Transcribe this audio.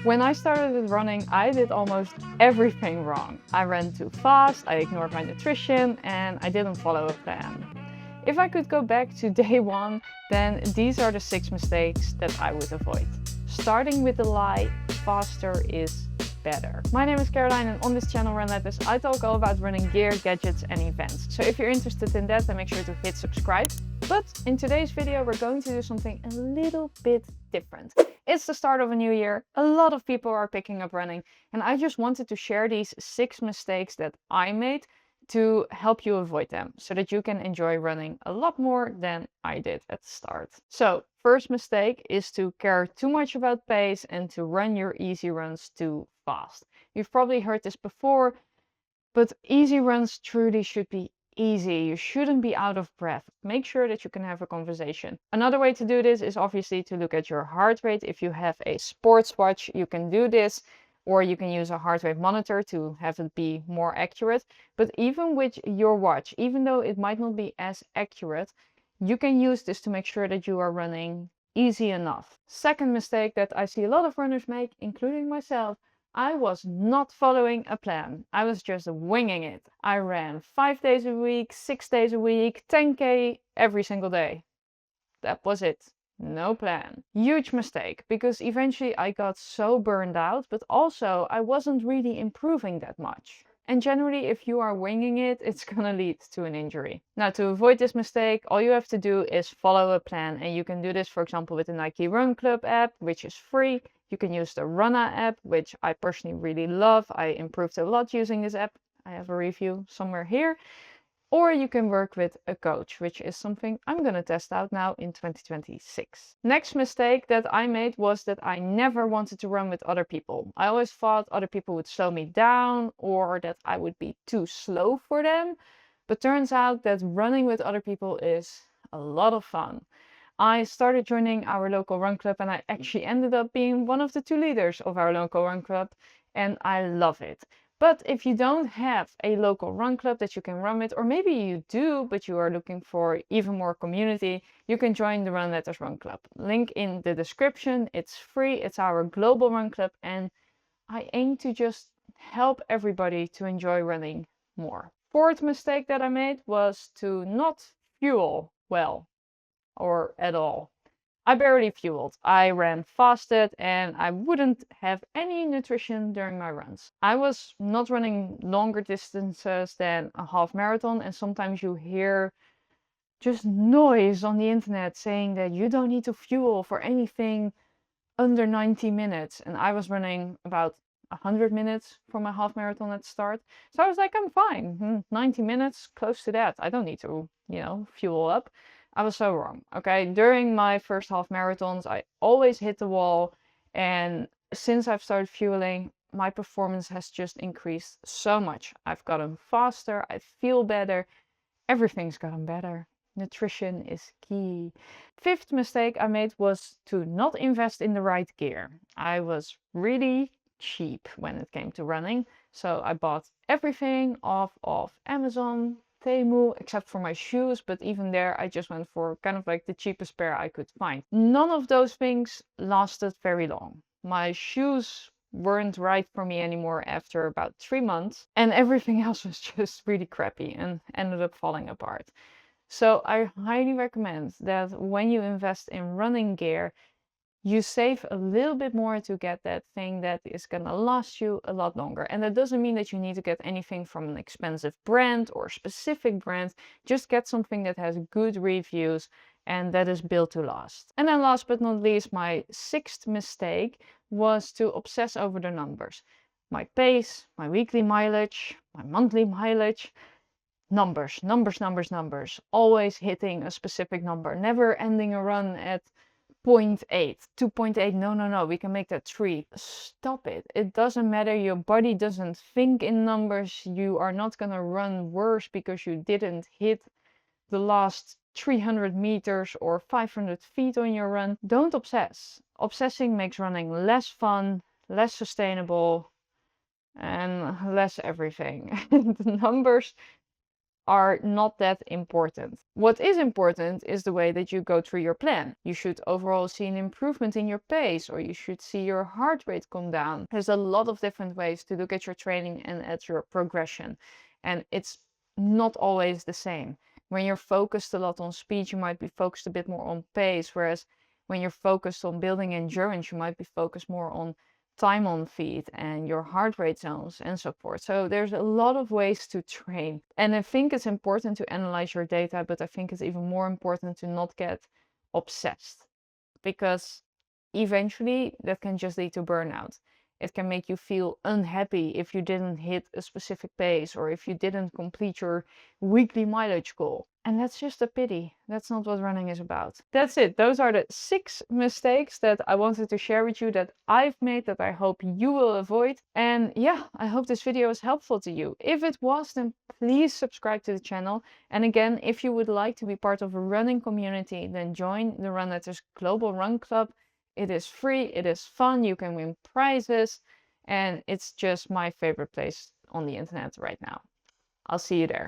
When I started with running, I did almost everything wrong. I ran too fast, I ignored my nutrition, and I didn't follow a plan. If I could go back to day one, then these are the 6 mistakes that I would avoid. Starting with the lie, faster is better. My name is Caroline, and on this channel Run Letters, I talk all about running gear, gadgets and events. So if you're interested in that, then make sure to hit subscribe. But in today's video, we're going to do something a little bit different. It's the start of a new year, a lot of people are picking up running, and I just wanted to share these 6 mistakes that I made to help you avoid them so that you can enjoy running a lot more than I did at the start. So first mistake is to care too much about pace and to run your easy runs too fast. You've probably heard this before, but easy runs truly should be easy. You shouldn't be out of breath. Make sure that you can have a conversation. Another way to do this is obviously to look at your heart rate. If you have a sports watch, you can do this, or you can use a heart rate monitor to have it be more accurate. But even with your watch, even though it might not be as accurate, you can use this to make sure that you are running easy enough. Second mistake that I see a lot of runners make, including myself, I was not following a plan. I was just winging it. I ran 5 days a week, 6 days a week, 10K every single day. That was it. No plan. Huge mistake, because eventually I got so burned out, but also I wasn't really improving that much. And generally, if you are winging it, it's gonna lead to an injury. Now, to avoid this mistake, all you have to do is follow a plan. And you can do this, for example, with the Nike Run Club app, which is free. You can use the Runna app, which I personally really love. I improved a lot using this app. I have a review somewhere here. Or you can work with a coach, which is something I'm going to test out now in 2026. Next mistake that I made was that I never wanted to run with other people. I always thought other people would slow me down or that I would be too slow for them. But turns out that running with other people is a lot of fun. I started joining our local run club and I actually ended up being one of the 2 leaders of our local run club, and I love it. But if you don't have a local run club that you can run with, or maybe you do, but you are looking for even more community, you can join the Run Letters Run Club. Link in the description. It's free. It's our global run club, and I aim to just help everybody to enjoy running more. Fourth mistake that I made was to not fuel well or at all. I barely fueled. I ran fasted and I wouldn't have any nutrition during my runs. I was not running longer distances than a half marathon, and sometimes you hear just noise on the internet saying that you don't need to fuel for anything under 90 minutes. And I was running about 100 minutes for my half marathon at the start. So I was like, I'm fine. 90 minutes, close to that. I don't need to, fuel up. I was so wrong. Okay. During my first half marathons, I always hit the wall. And since I've started fueling, my performance has just increased so much. I've gotten faster. I feel better. Everything's gotten better. Nutrition is key. Fifth mistake I made was to not invest in the right gear. I was really cheap when it came to running. So I bought everything off of Amazon, Temu, except for my shoes, but even there I just went for kind of like the cheapest pair I could find. None of those things lasted very long. My shoes weren't right for me anymore after about 3 months, and everything else was just really crappy and ended up falling apart. So I highly recommend that when you invest in running gear, you save a little bit more to get that thing that is gonna last you a lot longer. And that doesn't mean that you need to get anything from an expensive brand or specific brand. Just get something that has good reviews and that is built to last. And then last but not least, my sixth mistake was to obsess over the numbers. My pace, my weekly mileage, my monthly mileage. Numbers, numbers, numbers, numbers. Always hitting a specific number. Never ending a run at 0.8, 2.8. No, no, no. We can make that 3. Stop it. It doesn't matter. Your body doesn't think in numbers. You are not going to run worse because you didn't hit the last 300 meters or 500 feet on your run. Don't obsess. Obsessing makes running less fun, less sustainable, and less everything. The numbers are not that important. What is important is the way that you go through your plan. You should overall see an improvement in your pace, or you should see your heart rate come down. There's a lot of different ways to look at your training and at your progression, and it's not always the same. When you're focused a lot on speed, you might be focused a bit more on pace, whereas when you're focused on building endurance, you might be focused more on time on feet and your heart rate zones and so forth. So there's a lot of ways to train. And I think it's important to analyze your data, but I think it's even more important to not get obsessed, because eventually that can just lead to burnout. It can make you feel unhappy if you didn't hit a specific pace or if you didn't complete your weekly mileage goal. And that's just a pity. That's not what running is about. That's it. Those are the 6 mistakes that I wanted to share with you that I've made that I hope you will avoid. And yeah, I hope this video was helpful to you. If it was, then please subscribe to the channel. And again, if you would like to be part of a running community, then join the Runletters Global Run Club. It is free, it is fun, you can win prizes, and it's just my favorite place on the internet right now. I'll see you there.